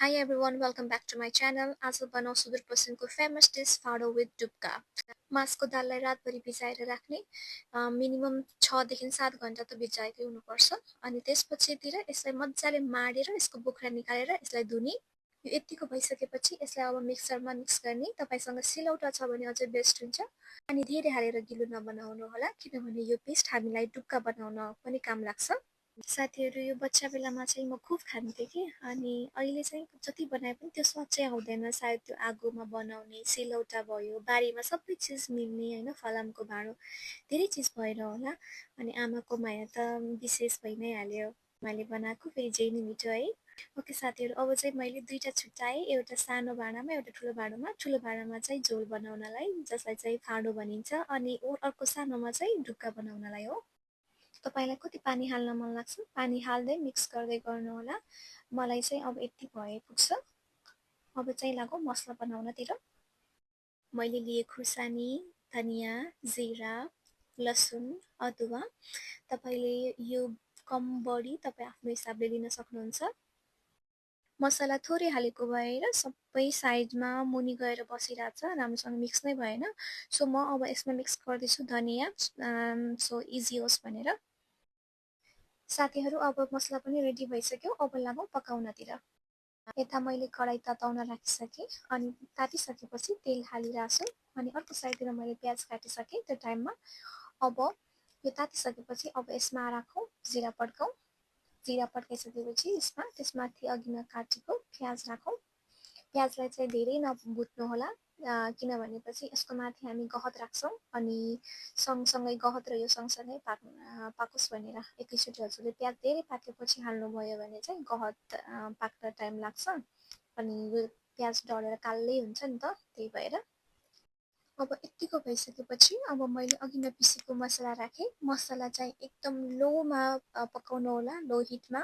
Hi everyone, welcome back to my channel. आज बनाउ सुदूरपश्चिमको famous dish फाडो with डुब्का। मासको दाललाई रातभरि भिजाएर राख्ने मिनिमम 6 देखि 7 घण्टा त भिजाएकै हुनुपर्छ। अनि त्यसपछितिर यसलाई मज्जाले माडेर यसको बोक्रा निकालेर यसलाई धुने। यो यतिको भइसकेपछि यसलाई अब मिक्सरमा मिक्स गर्ने। तपाईसँग सिलौटा छ भने अझै बेस्ट हुन्छ। अनि धेरै हालेर गिलो नबनाउनु होला किनभने यो पेस्ट हामीलाई डुब्का बनाउन पनि काम लाग्छ। साथीहरू यो बच्चा बेलामा चाहिँ म खुब खान्थेँ कि अनि अहिले चाहिँ जति बनाए पनि त्यो स्वाद चाहिँ आउँदैन। सायद त्यो आगोमा बनाउने सिलौटा भयो, बारीमा सबै चिज मिल्ने होइन, फलामको भाँडो धेरै चिज भएर होला। अनि आमाको माया त विशेष भइ नै हाल्यो। मैले बनाएको फेरि जे नि मिठो है। ओके साथीहरू, अब चाहिँ मैले दुईटा छुट्याएँ, एउटा सानो भाँडामा एउटा ठुलो भाँडामा। ठुलो भाँडामा चाहिँ झोल बनाउनलाई जसलाई चाहिँ फाडो भनिन्छ अनि अर्को सानोमा चाहिँ ढुक्का बनाउनलाई हो। तपाईलाई कति पानी हाल्न मन लाग्छ पानी हाल्दै मिक्स गर्दै गर्नु होला। मलाई चाहिँ अब यति भए पुग्छ। अब चाहिँ लागौँ मसला बनाउनतिर। मैले लिए खुर्सानी, धनिया, जीरा, लसुन, अदुवा। तपाईले यो कम बढी तपाई आफ्नो हिसाबले लिन सक्नुहुन्छ। मसला थोरै हालेको भएर सबै साइडमा मुनि गएर बसिरहेछ, राम्रोसँग मिक्स नै भएन। सो म अब यसमा मिक्स गर्दैछु धनिया सो इजी होस् भनेर। साथीहरू अब मसला पनि रेडी भइसक्यो। अब लागौँ पकाउनतिर। यता मैले कराई तताउन राखिसकेँ अनि तातिसकेपछि तेल हालिरहेछु अनि अर्को साइडतिर मैले प्याज काटिसकेँ त्यो टाइममा। अब यो तातिसकेपछि अब यसमा राखौँ जिरा पड्काउँ। जिरा पड्काइसकेपछि त्यसमाथि अघि नै काटेको प्याज राखौँ। प्याजलाई चाहिँ धेरै नभुट्नु होला किनभनेपछि यसको माथि हामी गहत राख्छौँ अनि सँगसँगै गहत र यो सँगसँगै पाकोस् भनेर एकैचोटि हजुरले प्याज धेरै पाकेपछि हाल्नुभयो भने चाहिँ गहत पाक्न टाइम लाग्छ अनि यो प्याज डढेर कालै हुन्छ नि त, त्यही भएर। अब यतिको भइसकेपछि अब मैले अघि नै पिसेको मसला राखेँ। मसला चाहिँ एकदम लोमा पकाउनु होला, लो हिटमा।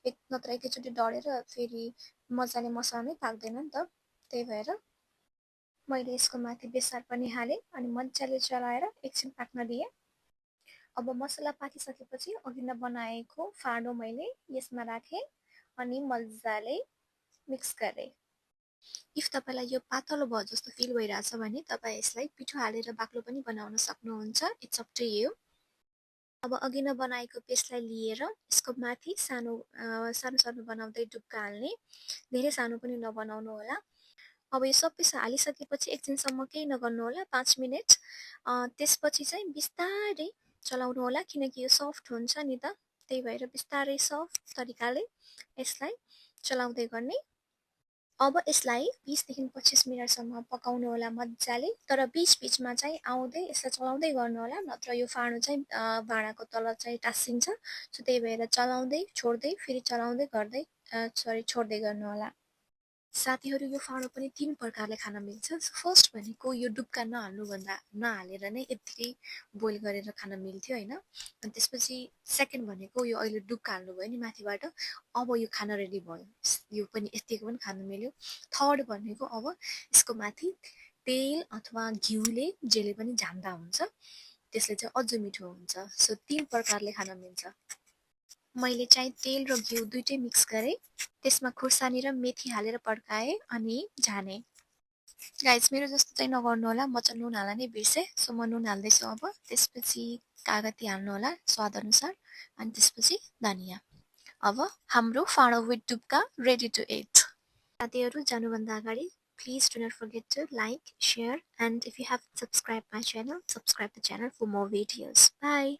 नत्र एकैचोटि डढेर फेरि मजाले मसला नै पाक्दैन नि त, त्यही भएर। मैले यसको माथि बेसार पनि हालेँ अनि मजाले चलाएर एकछिन पाक्न दिएँ। अब मसला पाकिसकेपछि अघि नै बनाएको फाडो मैले यसमा राखेँ अनि मजाले मिक्स गरेँ। इफ तपाईलाई यो पातलो भयो जस्तो फिल भइरहेछ भने तपाईँ यसलाई पिठो हालेर बाक्लो पनि बनाउन सक्नुहुन्छ। It's up to you. अब अघि नै बनाएको पेस्टलाई लिएर यसको माथि सानो सानो बनाउँदै डुब्का हाल्ने। धेरै सानो पनि नबनाउनु होला। अब यो सबै हालिसकेपछि एकछिनसम्म केही नगर्नु होला, 5 मिनेट। त्यसपछि चाहिँ बिस्तारै चलाउनु होला किनकि यो सफ्ट हुन्छ नि त, त्यही भएर बिस्तारै सफ्ट तरिकाले यसलाई चलाउँदै गर्ने। अब यसलाई 20 देखि 25 मिनेटसम्म पकाउनु होला मजाले, तर बीचमा चाहिँ आउँदै यसलाई चलाउँदै गर्नु होला, नत्र यो फाडो चाहिँ भाँडाको तल चाहिँ टाँसिन्छ। सो त्यही भएर चलाउँदै छोड्दै फेरि चलाउँदै गर्दै छोड्दै गर्नु होला। साथीहरू यो फाडो पनि 3 प्रकारले खान मिल्छ। फर्स्ट भनेको यो डुब्का नहालेर नै यत्तिकै बोइल गरेर खान मिल्थ्यो होइन। अनि त्यसपछि सेकेन्ड भनेको यो अहिले डुब्का हाल्नुभयो नि माथिबाट, अब यो खान रेडी भयो, यो पनि यत्तिको पनि खान मिल्यो। थर्ड भनेको अब यसको माथि तेल अथवा घिउले जेले पनि झाम्दा हुन्छ, त्यसले चाहिँ अझ मिठो हुन्छ। सो 3 प्रकारले खान मिल्छ। मैले चाहिँ तेल र घिउ दुइटै मिक्स गरेँ। त्यसमा खुर्सानी र मेथी हालेर पड्काएँ अनि झाने। गाइस मेरो जस्तो चाहिँ नगर्नु होला, म चाहिँ नुन हाल्न नै बिर्सेँ। सो म नुन हाल्दैछु अब। त्यसपछि कागती हाल्नु होला स्वाद अनुसार अनि त्यसपछि धनिया। अब हाम्रो फाडो विथ डुब्का रेडी टु इट। साथीहरू जानुभन्दा अगाडि please do not forget to like, share, and if you haven't subscribed my channel, subscribe the channel for more videos. Bye.